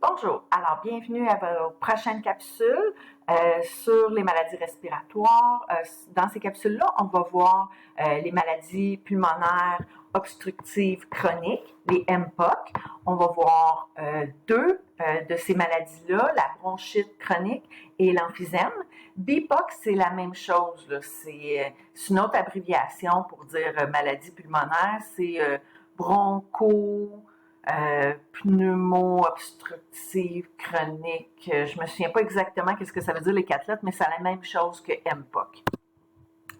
Bonjour, alors bienvenue à vos prochaines capsules sur les maladies respiratoires. Dans ces capsules-là, on va voir les maladies pulmonaires obstructives chroniques, les MPOC. On va voir deux de ces maladies-là, la bronchite chronique et l'emphysème. BIPOC, c'est la même chose, là. C'est une autre abréviation pour dire maladie pulmonaire, c'est broncho... pneumo-obstructive, chronique. Je me souviens pas exactement qu'est-ce que ça veut dire les 4 lettres, mais c'est la même chose que MPOC.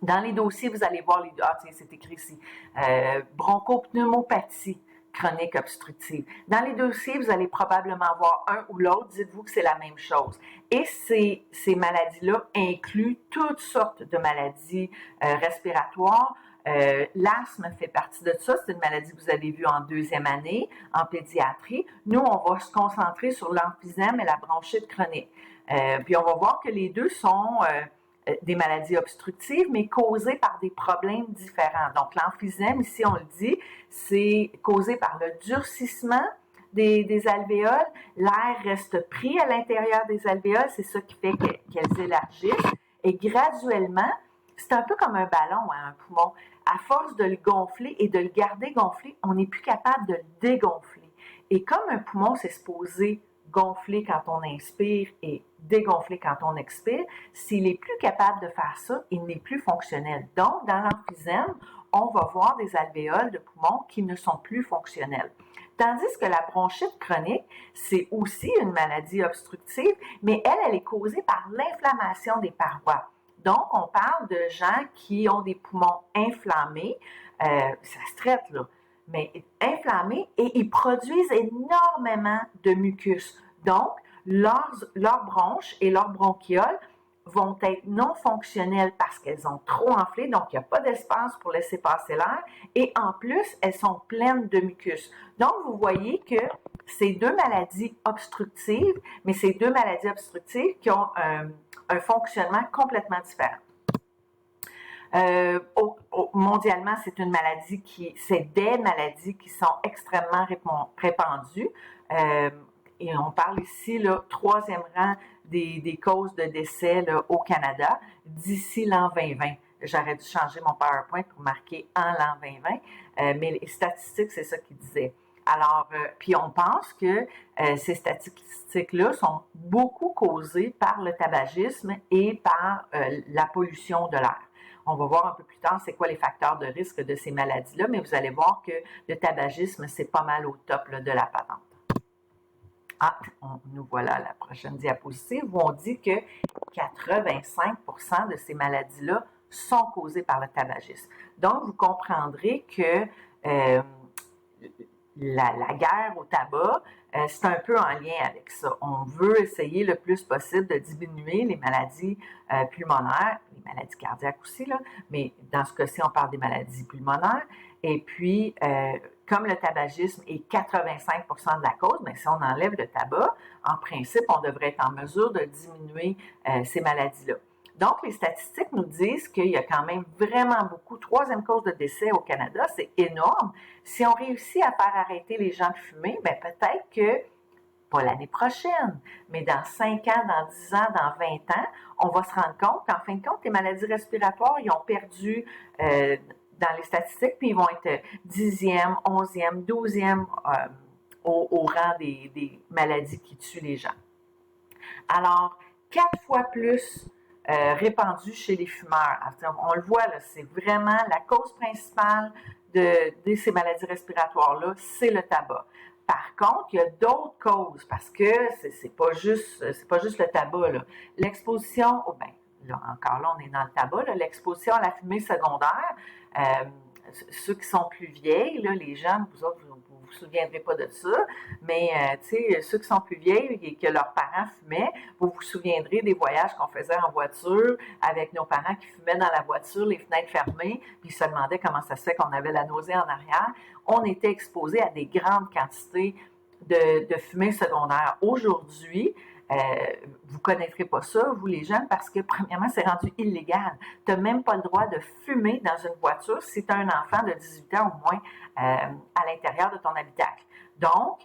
Dans les dossiers, vous allez voir les... Ah, tiens, c'est écrit ici. Bronchopneumopathie chronique obstructive. Dans les dossiers, vous allez probablement voir un ou l'autre. Dites-vous que c'est la même chose. Et ces maladies-là incluent toutes sortes de maladies respiratoires. L'asthme fait partie de ça. C'est une maladie que vous avez vue en deuxième année en pédiatrie. Nous, on va se concentrer sur l'emphysème et la bronchite chronique. Puis on va voir que les deux sont des maladies obstructives, mais causées par des problèmes différents. Donc, l'emphysème, ici, on le dit, c'est causé par le durcissement des alvéoles. L'air reste pris à l'intérieur des alvéoles, c'est ça qui fait qu'elles élargissent. Et graduellement, c'est un peu comme un ballon, hein, un poumon. À force de le gonfler et de le garder gonflé, on n'est plus capable de le dégonfler. Et comme un poumon, c'est supposé gonfler quand on inspire et dégonfler quand on expire, s'il est plus capable de faire ça, il n'est plus fonctionnel. Donc, dans l'emphysème, on va voir des alvéoles de poumons qui ne sont plus fonctionnelles. Tandis que la bronchite chronique, c'est aussi une maladie obstructive, mais elle est causée par l'inflammation des parois. Donc, on parle de gens qui ont des poumons inflammés, ça se traite là, mais inflammés, et ils produisent énormément de mucus. Donc, leurs bronches et leurs bronchioles vont être non fonctionnelles parce qu'elles ont trop enflé, donc il n'y a pas d'espace pour laisser passer l'air, et en plus, elles sont pleines de mucus. Donc, vous voyez que c'est deux maladies obstructives, mais c'est deux maladies obstructives qui ont un fonctionnement complètement différent. Mondialement, c'est des maladies qui sont extrêmement répandues. Et on parle ici, là, 3e rang des causes de décès là, au Canada d'ici l'an 2020. J'aurais dû changer mon PowerPoint pour marquer en l'an 2020, mais les statistiques, c'est ça qu'ils disaient. Alors, puis on pense que ces statistiques-là sont beaucoup causées par le tabagisme et par la pollution de l'air. On va voir un peu plus tard c'est quoi les facteurs de risque de ces maladies-là, mais vous allez voir que le tabagisme, c'est pas mal au top là, de la patente. Ah, nous voilà à la prochaine diapositive où on dit que 85% de ces maladies-là sont causées par le tabagisme. Donc, vous comprendrez que la guerre au tabac, c'est un peu en lien avec ça. On veut essayer le plus possible de diminuer les maladies pulmonaires, les maladies cardiaques aussi, là, mais dans ce cas-ci, on parle des maladies pulmonaires. Et puis, comme le tabagisme est 85% de la cause, bien, si on enlève le tabac, en principe, on devrait être en mesure de diminuer ces maladies-là. Donc, les statistiques nous disent qu'il y a quand même vraiment beaucoup. 3e cause de décès au Canada, c'est énorme. Si on réussit à faire arrêter les gens de fumer, bien peut-être que, pas l'année prochaine, mais dans 5 ans, dans 10 ans, dans 20 ans, on va se rendre compte qu'en fin de compte, les maladies respiratoires, ils ont perdu dans les statistiques, puis ils vont être 10e, 11e, 12e au rang des maladies qui tuent les gens. Alors, 4 fois plus répandu chez les fumeurs. Alors, on le voit, là, c'est vraiment la cause principale de ces maladies respiratoires-là, c'est le tabac. Par contre, il y a d'autres causes parce que c'est pas juste le tabac, là. L'exposition, là encore là, on est dans le tabac, là, l'exposition à la fumée secondaire, ceux qui sont plus vieilles, là, les jeunes, vous autres, vous souviendrez pas de ça, mais ceux qui sont plus vieilles et que leurs parents fumaient, vous vous souviendrez des voyages qu'on faisait en voiture avec nos parents qui fumaient dans la voiture, les fenêtres fermées, puis ils se demandaient comment ça se fait qu'on avait la nausée en arrière. On était exposés à des grandes quantités de fumée secondaire. Aujourd'hui, vous connaîtrez pas ça, vous les jeunes, parce que premièrement, c'est rendu illégal. Tu n'as même pas le droit de fumer dans une voiture si tu as un enfant de 18 ans au moins à l'intérieur de ton habitacle. Donc,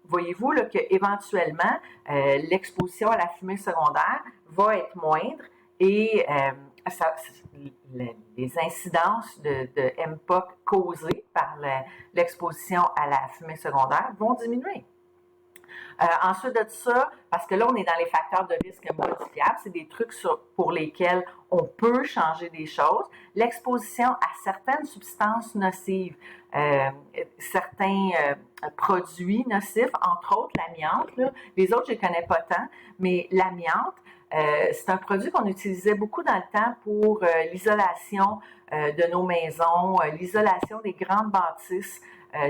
voyez-vous là, qu'éventuellement, l'exposition à la fumée secondaire va être moindre et les incidences de MPOC causées par l'exposition à la fumée secondaire vont diminuer. Ensuite de ça, parce que là, on est dans les facteurs de risque modifiables, c'est des trucs pour lesquels on peut changer des choses. L'exposition à certaines substances nocives, certains produits nocifs, entre autres l'amiante. Les autres, je ne les connais pas tant, mais l'amiante, c'est un produit qu'on utilisait beaucoup dans le temps pour l'isolation de nos maisons, l'isolation des grandes bâtisses,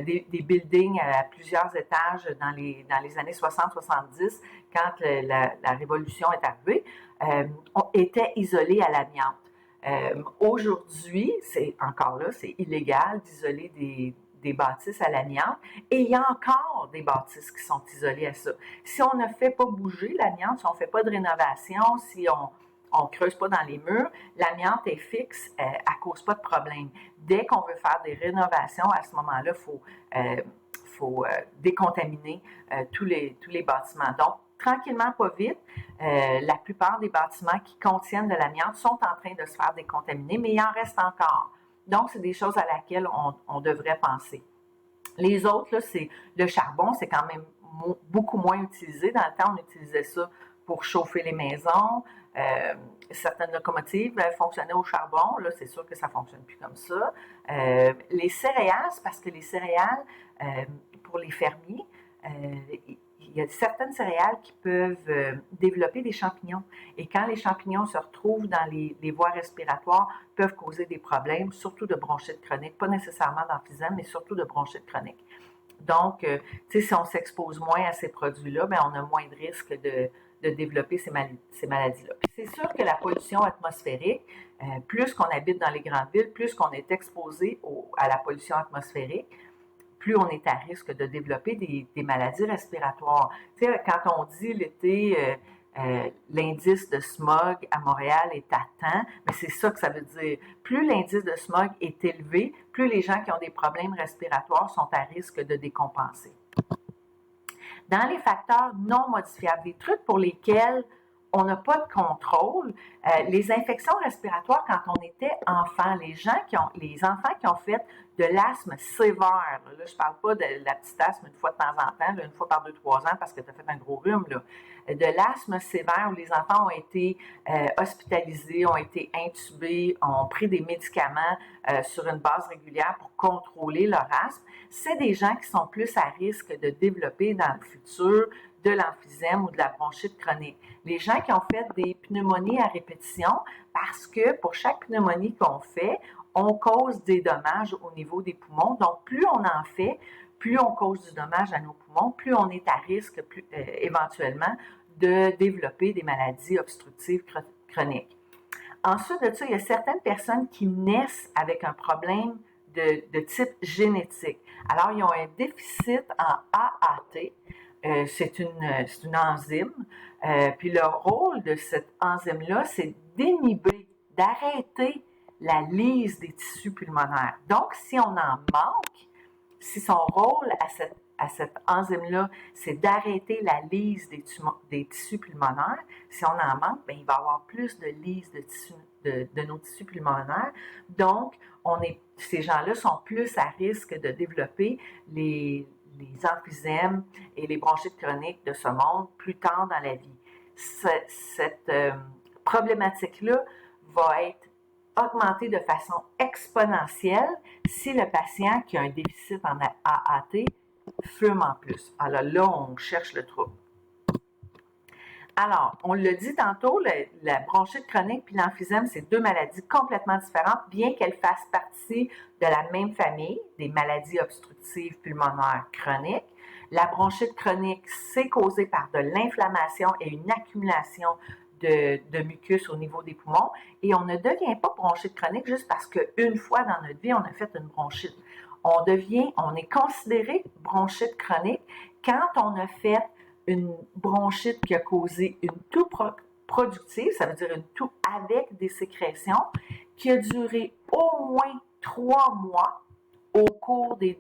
des buildings à plusieurs étages dans les années 60-70, quand la révolution est arrivée, était isolés à l'amiante. Aujourd'hui, c'est encore là, c'est illégal d'isoler des bâtisses à l'amiante, et il y a encore des bâtisses qui sont isolées à ça. Si on ne fait pas bouger l'amiante, si on ne fait pas de rénovation, si on ne creuse pas dans les murs, l'amiante est fixe, elle ne cause pas de problème. Dès qu'on veut faire des rénovations, à ce moment-là, il faut décontaminer tous les bâtiments. Donc, tranquillement, pas vite, la plupart des bâtiments qui contiennent de l'amiante sont en train de se faire décontaminer, mais il en reste encore. Donc, c'est des choses à laquelle on devrait penser. Les autres, là, c'est le charbon, c'est quand même beaucoup moins utilisé. Dans le temps, on utilisait ça pour chauffer les maisons. Certaines locomotives fonctionnaient au charbon. Là, c'est sûr que ça ne fonctionne plus comme ça. Les céréales, c'est parce que les céréales, pour les fermiers, il y a certaines céréales qui peuvent développer des champignons. Et quand les champignons se retrouvent dans les voies respiratoires, peuvent causer des problèmes, surtout de bronchite chronique, pas nécessairement d'emphysème, mais surtout de bronchite chronique. Donc, si on s'expose moins à ces produits-là, bien, on a moins de risques de développer ces maladies-là. Puis c'est sûr que la pollution atmosphérique, plus qu'on habite dans les grandes villes, plus qu'on est exposé à la pollution atmosphérique, plus on est à risque de développer des maladies respiratoires. Tu sais, quand on dit l'été, l'indice de smog à Montréal est à temps, mais c'est ça que ça veut dire. Plus l'indice de smog est élevé, plus les gens qui ont des problèmes respiratoires sont à risque de décompenser. Dans les facteurs non modifiables, des trucs pour lesquels on n'a pas de contrôle, les infections respiratoires quand on était enfant, les enfants qui ont fait de l'asthme sévère, là je ne parle pas de la petite asthme une fois de temps en temps, là, une fois par 2-3 ans parce que tu as fait un gros rhume, là, de l'asthme sévère où les enfants ont été hospitalisés, ont été intubés, ont pris des médicaments sur une base régulière pour contrôler leur asthme, c'est des gens qui sont plus à risque de développer dans le futur de l'emphysème ou de la bronchite chronique. Les gens qui ont fait des pneumonies à répétition, parce que pour chaque pneumonie qu'on fait, on cause des dommages au niveau des poumons. Donc, plus on en fait, plus on cause du dommage à nos poumons, plus on est à risque éventuellement de développer des maladies obstructives chroniques. Ensuite de ça, il y a certaines personnes qui naissent avec un problème de type génétique. Alors, ils ont un déficit en AAT. C'est une enzyme. Puis le rôle de cette enzyme-là, c'est d'inhiber, d'arrêter la lyse des tissus pulmonaires. Donc, si on en manque, si son rôle à cette enzyme-là, c'est d'arrêter la lyse des tissus pulmonaires, si on en manque, bien, il va y avoir plus de lyse de nos tissus pulmonaires. Donc, ces gens-là sont plus à risque de développer les emphysèmes et les bronchites chroniques de ce monde plus tard dans la vie. Cette problématique-là va être augmentée de façon exponentielle si le patient qui a un déficit en AAT fume en plus. Alors là, on cherche le trouble. Alors, on l'a dit tantôt, la bronchite chronique puis l'emphysème, c'est deux maladies complètement différentes, bien qu'elles fassent partie de la même famille, des maladies obstructives pulmonaires chroniques. La bronchite chronique, c'est causé par de l'inflammation et une accumulation de mucus au niveau des poumons. Et on ne devient pas bronchite chronique juste parce qu'une fois dans notre vie, on a fait une bronchite. On est considéré bronchite chronique quand on a fait une bronchite qui a causé une toux productive, ça veut dire une toux avec des sécrétions, qui a duré au moins 3 mois au cours des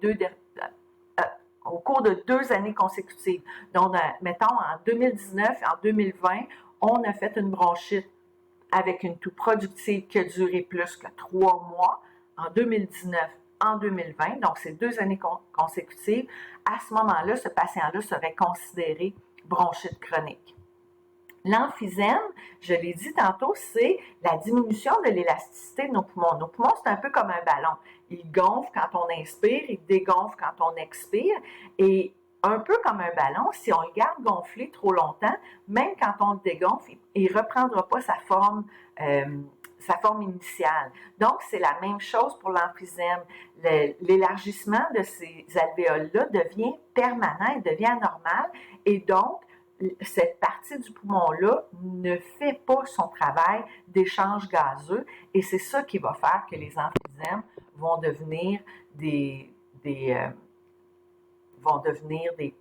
au cours de 2 années consécutives. Donc, mettons, en 2019 et en 2020, on a fait une bronchite avec une toux productive qui a duré plus que 3 mois, en 2019, en 2020, donc c'est 2 années consécutives. À ce moment-là, ce patient-là serait considéré bronchite chronique. L'emphysème, je l'ai dit tantôt, c'est la diminution de l'élasticité de nos poumons. Nos poumons, c'est un peu comme un ballon. Ils gonflent quand on inspire, ils dégonflent quand on expire. Et un peu comme un ballon, si on le garde gonfler trop longtemps, même quand on le dégonfle, il ne reprendra pas sa forme initiale. Donc, c'est la même chose pour l'emphysème. L'élargissement de ces alvéoles-là devient permanent, il devient anormal. Et donc, cette partie du poumon-là ne fait pas son travail d'échange gazeux et c'est ça qui va faire que les emphysèmes vont devenir des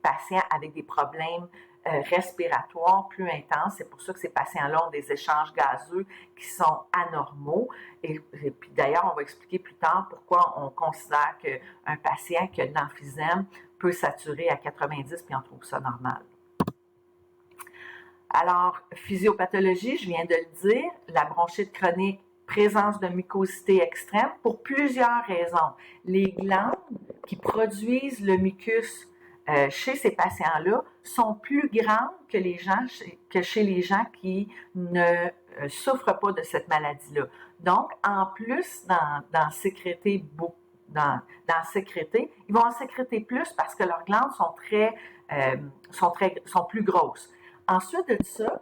patients avec des problèmes respiratoires plus intenses. C'est pour ça que ces patients-là ont des échanges gazeux qui sont anormaux. Et puis d'ailleurs, on va expliquer plus tard pourquoi on considère qu'un patient qui a de l'emphysème peut saturer à 90 puis on trouve ça normal. Alors, physiopathologie, je viens de le dire, la bronchite chronique, présence de mucosité extrême pour plusieurs raisons. Les glandes qui produisent le mucus chez ces patients-là sont plus grandes que chez les gens qui ne souffrent pas de cette maladie-là. Donc, en plus d'en sécréter beaucoup, ils vont en sécréter plus parce que leurs glandes sont plus grosses. Ensuite de ça,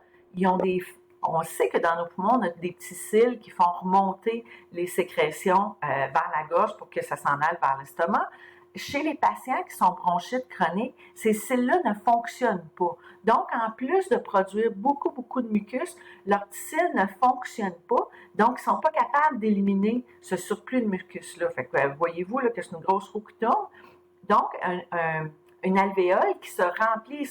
on sait que dans nos poumons, on a des petits cils qui font remonter les sécrétions vers la gorge pour que ça s'en aille vers l'estomac. Chez les patients qui sont bronchites chroniques, ces cils-là ne fonctionnent pas. Donc, en plus de produire beaucoup de mucus, leurs petits cils ne fonctionnent pas. Donc, ils ne sont pas capables d'éliminer ce surplus de mucus-là. Fait que, voyez-vous là, que c'est une grosse roue qui tourne. Donc, une alvéole qui se remplit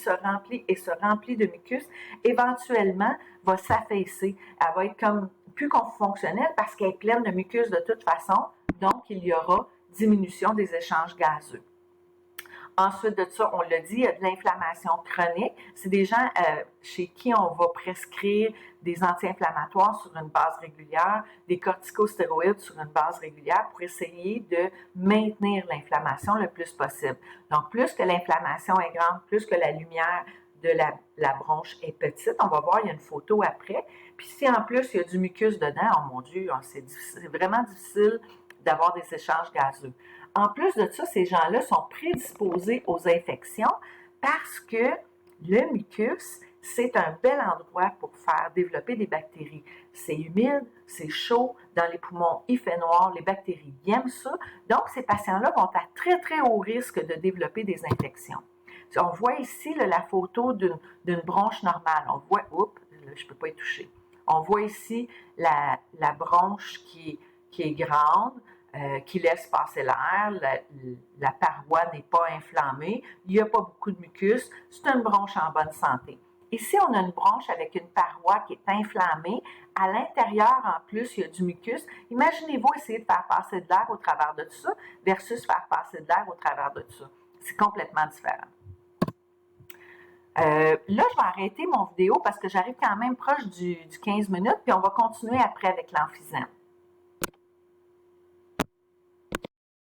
de mucus, éventuellement va s'affaisser. Elle va être comme plus fonctionnelle parce qu'elle est pleine de mucus de toute façon. Donc, il y aura diminution des échanges gazeux. Ensuite de ça, on l'a dit, il y a de l'inflammation chronique. C'est des gens chez qui on va prescrire des anti-inflammatoires sur une base régulière, des corticostéroïdes sur une base régulière pour essayer de maintenir l'inflammation le plus possible. Donc, plus que l'inflammation est grande, plus que la lumière de la bronche est petite. On va voir, il y a une photo après. Puis si en plus, il y a du mucus dedans, oh mon Dieu, c'est vraiment difficile d'avoir des échanges gazeux. En plus de ça, ces gens-là sont prédisposés aux infections parce que le mucus, c'est un bel endroit pour faire développer des bactéries. C'est humide, c'est chaud, dans les poumons, il fait noir, les bactéries aiment ça. Donc, ces patients-là vont à très haut risque de développer des infections. On voit ici là, la photo d'une bronche normale. On voit, je ne peux pas y toucher. On voit ici la bronche qui est grande, qui laisse passer l'air, la paroi n'est pas inflammée, il n'y a pas beaucoup de mucus, c'est une bronche en bonne santé. Ici, on a une bronche avec une paroi qui est inflammée. À l'intérieur, en plus, il y a du mucus. Imaginez-vous essayer de faire passer de l'air au travers de tout ça versus faire passer de l'air au travers de tout ça. C'est complètement différent. Là, je vais arrêter mon vidéo parce que j'arrive quand même proche du 15 minutes, puis on va continuer après avec l'emphysème.